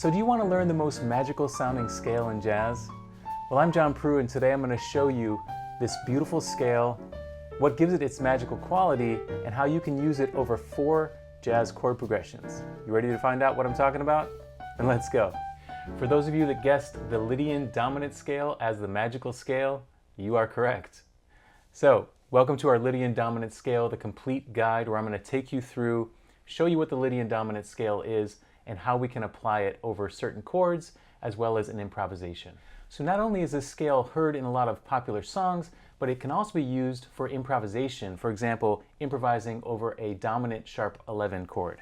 So do you want to learn the most magical sounding scale in jazz? Well, I'm John Proulx, and today I'm going to show you this beautiful scale, what gives it its magical quality, and how you can use it over 4 jazz chord progressions. You ready to find out what I'm talking about? Then let's go. For those of you that guessed the Lydian Dominant Scale as the magical scale, you are correct. So, welcome to our Lydian Dominant Scale, the complete guide where I'm going to take you through, show you what the Lydian Dominant Scale is, and how we can apply it over certain chords as well as in improvisation. So not only is this scale heard in a lot of popular songs, but it can also be used for improvisation. For example, improvising over a dominant sharp 11 chord.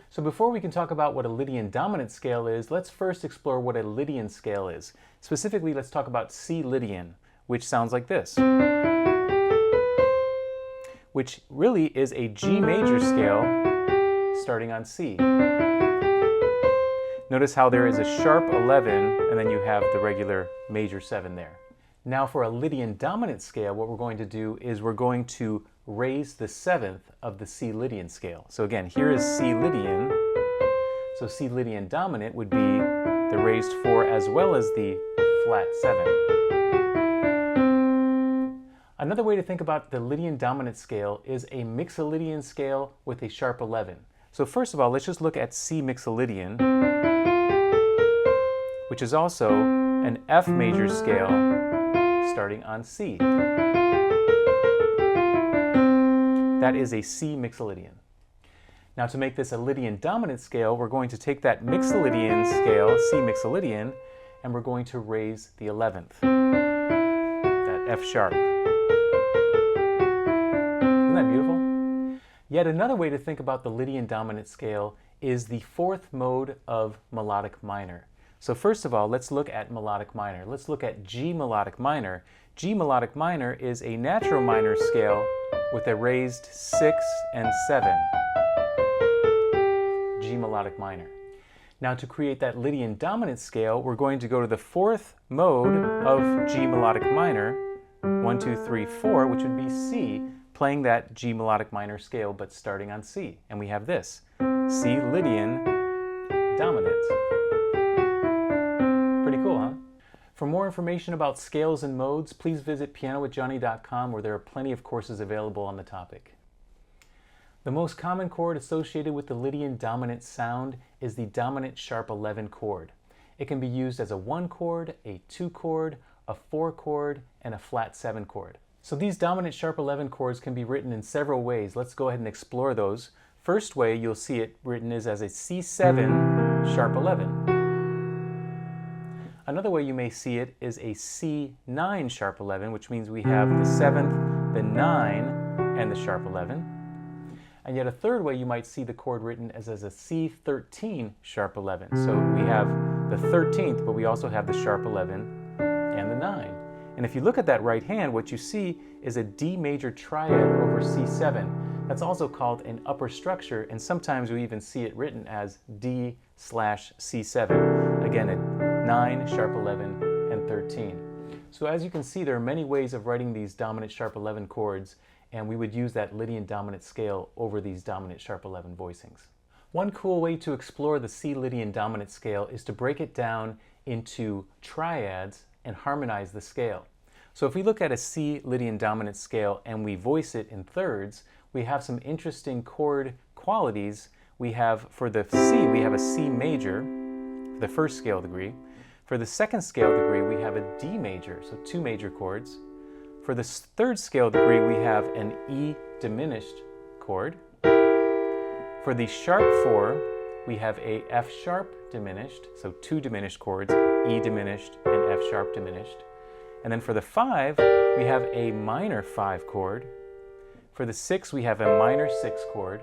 So before we can talk about what a Lydian Dominant Scale is, let's first explore what a Lydian scale is. Specifically, let's talk about C Lydian, which sounds like this, which really is a G major scale starting on C. Notice how there is a sharp 11 and then you have the regular major 7 there. Now for a Lydian Dominant Scale, what we're going to do is we're going to raise the 7th of the C Lydian scale. So again, here is C Lydian. So C Lydian Dominant would be the raised 4 as well as the flat 7. Another way to think about the Lydian Dominant Scale is a Mixolydian scale with a sharp 11. So first of all, let's just look at C Mixolydian, which is also an F major scale starting on C. That is a C Mixolydian. Now to make this a Lydian Dominant Scale, we're going to take that Mixolydian scale, C Mixolydian, and we're going to raise the 11th, that F sharp. Isn't that beautiful? Yet another way to think about the Lydian Dominant Scale is the 4th mode of melodic minor. So first of all, let's look at melodic minor. Let's look at G melodic minor. G melodic minor is a natural minor scale with a raised 6 and 7. G melodic minor. Now to create that Lydian Dominant Scale, we're going to go to the 4th mode of G melodic minor, 1, 2, 3, 4, which would be C, playing that G melodic minor scale, but starting on C. And we have this, C Lydian Dominant. Pretty cool, huh? For more information about scales and modes, please visit pianowithjohnny.com, where there are plenty of courses available on the topic. The most common chord associated with the Lydian dominant sound is the dominant sharp 11 chord. It can be used as a 1 chord, a 2 chord, a 4 chord, and a flat 7 chord. So these dominant sharp 11 chords can be written in several ways. Let's go ahead and explore those. First way you'll see it written is as a C7 sharp 11. Another way you may see it is a C9 sharp 11, which means we have the 7th, the 9, and the sharp 11. And yet a third way you might see the chord written as a C13 sharp 11. So we have the 13th, but we also have the sharp 11 and the 9. And if you look at that right hand, what you see is a D major triad over C7. That's also called an upper structure, and sometimes we even see it written as D/C7. Again, a 9, sharp 11, and 13. So as you can see, there are many ways of writing these dominant sharp 11 chords, and we would use that Lydian Dominant Scale over these dominant sharp 11 voicings. One cool way to explore the C Lydian Dominant Scale is to break it down into triads and harmonize the scale. So if we look at a C Lydian Dominant Scale and we voice it in thirds, we have some interesting chord qualities. We have, for the C, we have a C major, the first scale degree. For the second scale degree, we have a D major, so 2 major chords. For the third scale degree, we have an E diminished chord. For the sharp 4, we have a F sharp diminished, so 2 diminished chords, E diminished and F sharp diminished. And then for the 5, we have a minor 5 chord. For the 6, we have a minor 6 chord.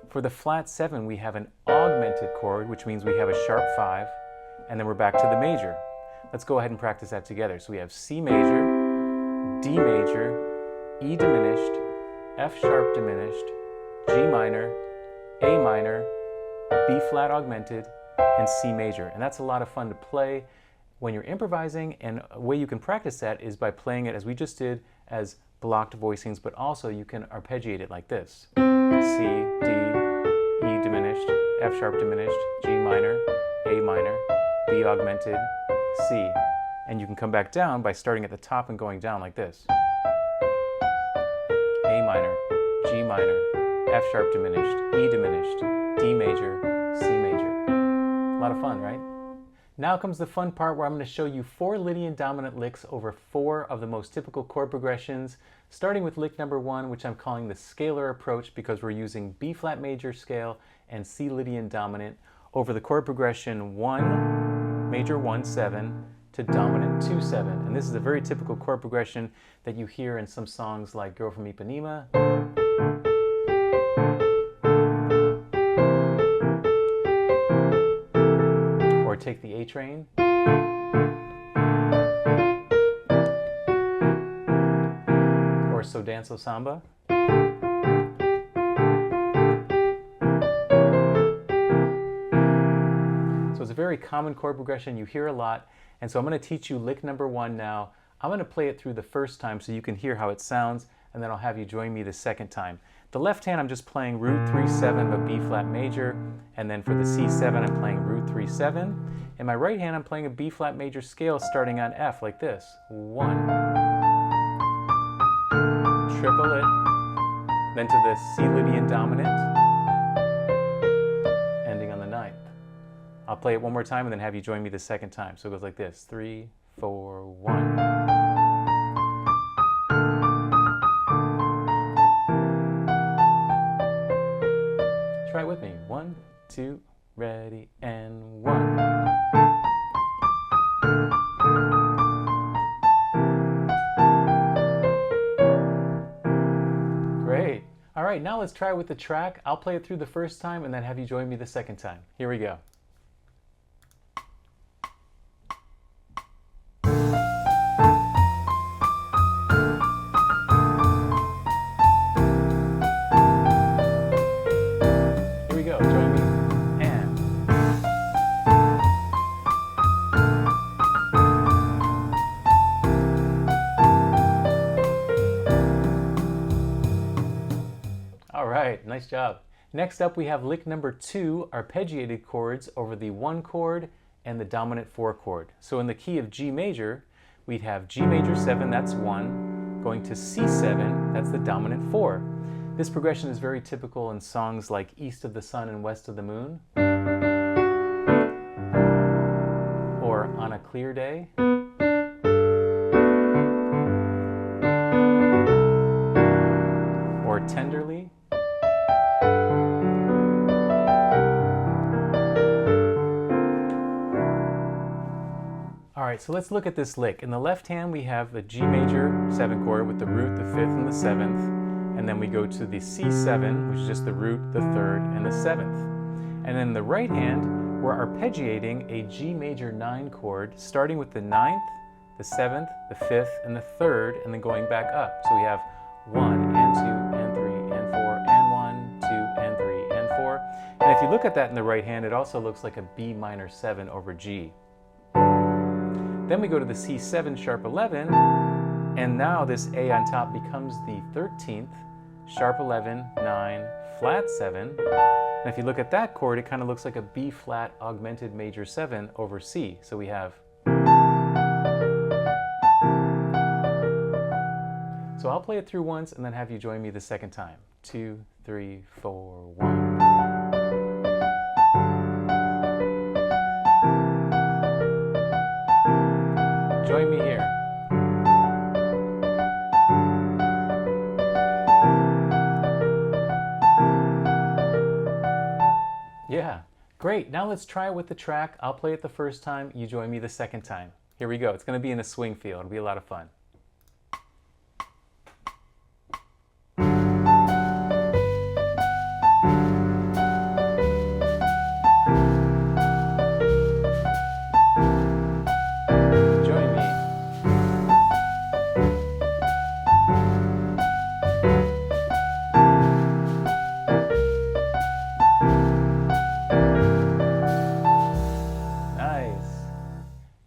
For the flat 7, we have an augmented chord, which means we have a sharp 5, and then we're back to the major. Let's go ahead and practice that together. So we have C major, D major, E diminished, F sharp diminished, G minor, A minor, B flat augmented, and C major. And that's a lot of fun to play when you're improvising, and a way you can practice that is by playing it as we just did as blocked voicings, but also you can arpeggiate it like this. C, D, E diminished, F sharp diminished, G minor, A minor, B augmented, C. And you can come back down by starting at the top and going down like this. A minor, G minor, F sharp diminished, E diminished, D major, C major. A lot of fun, right? Now comes the fun part where I'm going to show you 4 Lydian dominant licks over 4 of the most typical chord progressions, starting with lick number 1, which I'm calling the scalar approach because we're using B flat major scale and C Lydian dominant over the chord progression 1, major 1, 7 to dominant 2, 7. And this is a very typical chord progression that you hear in some songs like Girl from Ipanema. Take the A train, or So Danzo Samba, so it's a very common chord progression you hear a lot, and so I'm going to teach you lick number 1 now. I'm going to play it through the first time so you can hear how it sounds, and then I'll have you join me the second time. The left hand I'm just playing root 3, 7 of a B flat major, and then for the C7 I'm playing root 3, 7. In my right hand I'm playing a B flat major scale starting on F like this. 1, triple it, then to the C Lydian dominant, ending on the 9th. I'll play it one more time and then have you join me the second time. So it goes like this, 3, 4, 1. Try it with me. 1, 2, ready, and 1. Great. All right, now let's try it with the track. I'll play it through the first time and then have you join me the second time. Here we go. Nice job. Next up we have lick number 2, arpeggiated chords over the 1 chord and the dominant 4 chord. So in the key of G major, we'd have G major 7, that's 1, going to C7, that's the dominant 4. This progression is very typical in songs like East of the Sun and West of the Moon, or On a Clear Day, or Tenderly, Alright, so let's look at this lick. In the left hand we have the G major 7 chord with the root, the 5th, and the 7th. And then we go to the C7, which is just the root, the 3rd, and the 7th. And then in the right hand, we're arpeggiating a G major 9 chord, starting with the 9th, the 7th, the 5th, and the 3rd, and then going back up. So we have 1, and 2, and 3, and 4, and 1, 2, and 3, and 4. And if you look at that in the right hand, it also looks like a B minor 7 over G. Then we go to the C7 sharp 11, and now this A on top becomes the 13th, sharp 11, 9, flat 7. And if you look at that chord, it kind of looks like a B flat augmented major 7 over C. So we have. So I'll play it through once and then have you join me the second time. 2, 3, 4, 1. Join me here. Yeah, great. Now let's try it with the track. I'll play it the first time, you join me the second time. Here we go. It's going to be in a swing feel. It'll be a lot of fun.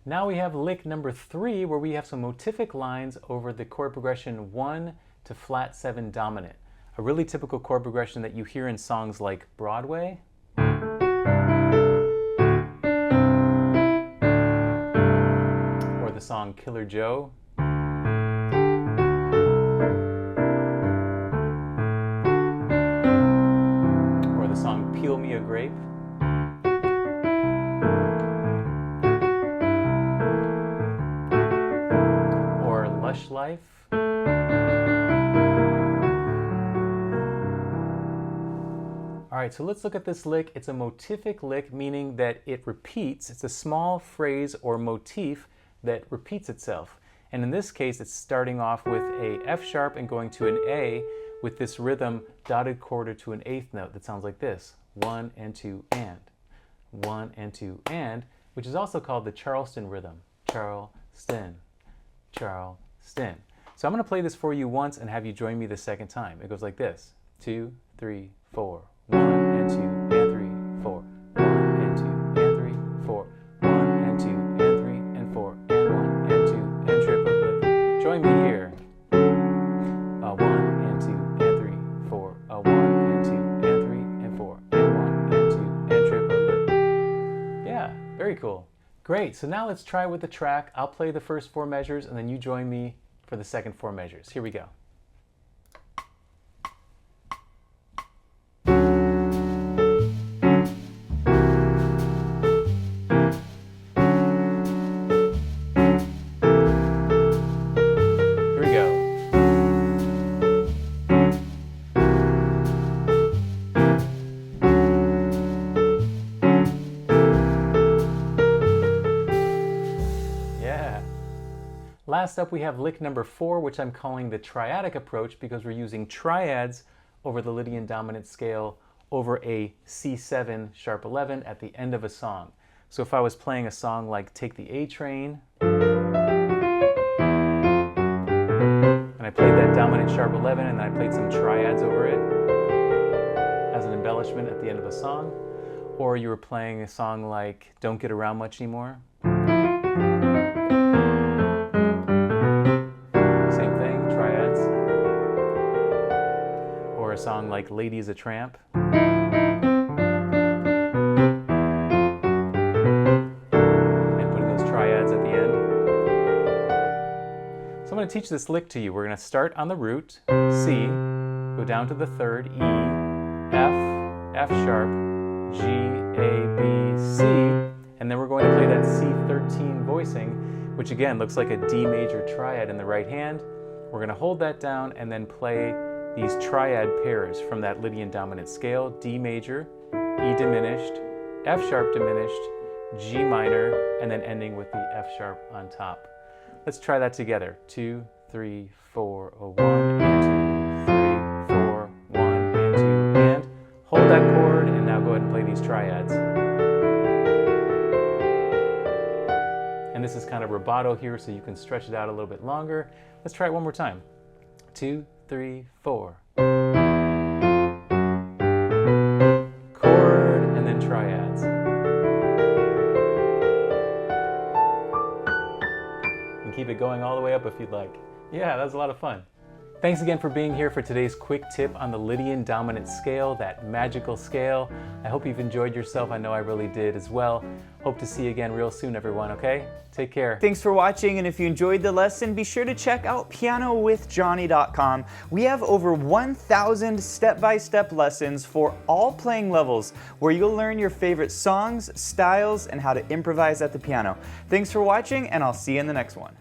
Now we have lick number 3, where we have some motific lines over the chord progression 1 to flat 7 dominant. A really typical chord progression that you hear in songs like Broadway. Or the song Killer Joe. Or the song Peel Me a Grape. Lush Life. Alright, so let's look at this lick. It's a motific lick, meaning that it repeats. It's a small phrase or motif that repeats itself. And in this case, it's starting off with a F sharp and going to an A with this rhythm dotted quarter to an eighth note that sounds like this. 1 and 2 and. 1 and 2 and, which is also called the Charleston rhythm. Charleston. Charleston. So I'm going to play this for you once and have you join me the second time. It goes like this. 2, 3, 4. 1 and 2 and 3, 4. 1 and 2 and 3, 4. 1 and 2 and 3 and 4. And 1 and 2 and triple lick. Join me here. 1 and 2 and 3, 4. 1 and 2 and 3 and 4. And 1 and 2 and triple lick. Yeah, very cool. Great, so now let's try with the track. I'll play the first 4 measures and then you join me for the second 4 measures. Here we go. Here we go. Last up we have lick number 4, which I'm calling the Triadic Approach because we're using triads over the Lydian Dominant Scale over a C7 sharp 11 at the end of a song. So if I was playing a song like Take the A Train, and I played that dominant sharp 11 and I played some triads over it as an embellishment at the end of a song, or you were playing a song like Don't Get Around Much Anymore, or a song like Lady's a Tramp. And putting those triads at the end. So I'm going to teach this lick to you. We're going to start on the root, C, go down to the 3rd, E, F, F sharp, G, A, B, C, and then we're going to play that C13 voicing, which again looks like a D major triad in the right hand. We're going to hold that down and then play these triad pairs from that Lydian Dominant Scale: D major, E diminished, F sharp diminished, G minor, and then ending with the F sharp on top. Let's try that together. 2, 3, 4, 1 and 2, 3, 4, 1 and 2, and hold that chord, and now go ahead and play these triads. And this is kind of rubato here, so you can stretch it out a little bit longer. Let's try it one more time. 2, 3, 4. Chord, and then triads. And keep it going all the way up if you'd like. Yeah, that was a lot of fun. Thanks again for being here for today's quick tip on the Lydian Dominant Scale, that magical scale. I hope you've enjoyed yourself. I know I really did as well. Hope to see you again real soon, everyone, okay? Take care. Thanks for watching, and if you enjoyed the lesson, be sure to check out pianowithjonny.com. We have over 1,000 step-by-step lessons for all playing levels, where you'll learn your favorite songs, styles, and how to improvise at the piano. Thanks for watching, and I'll see you in the next one.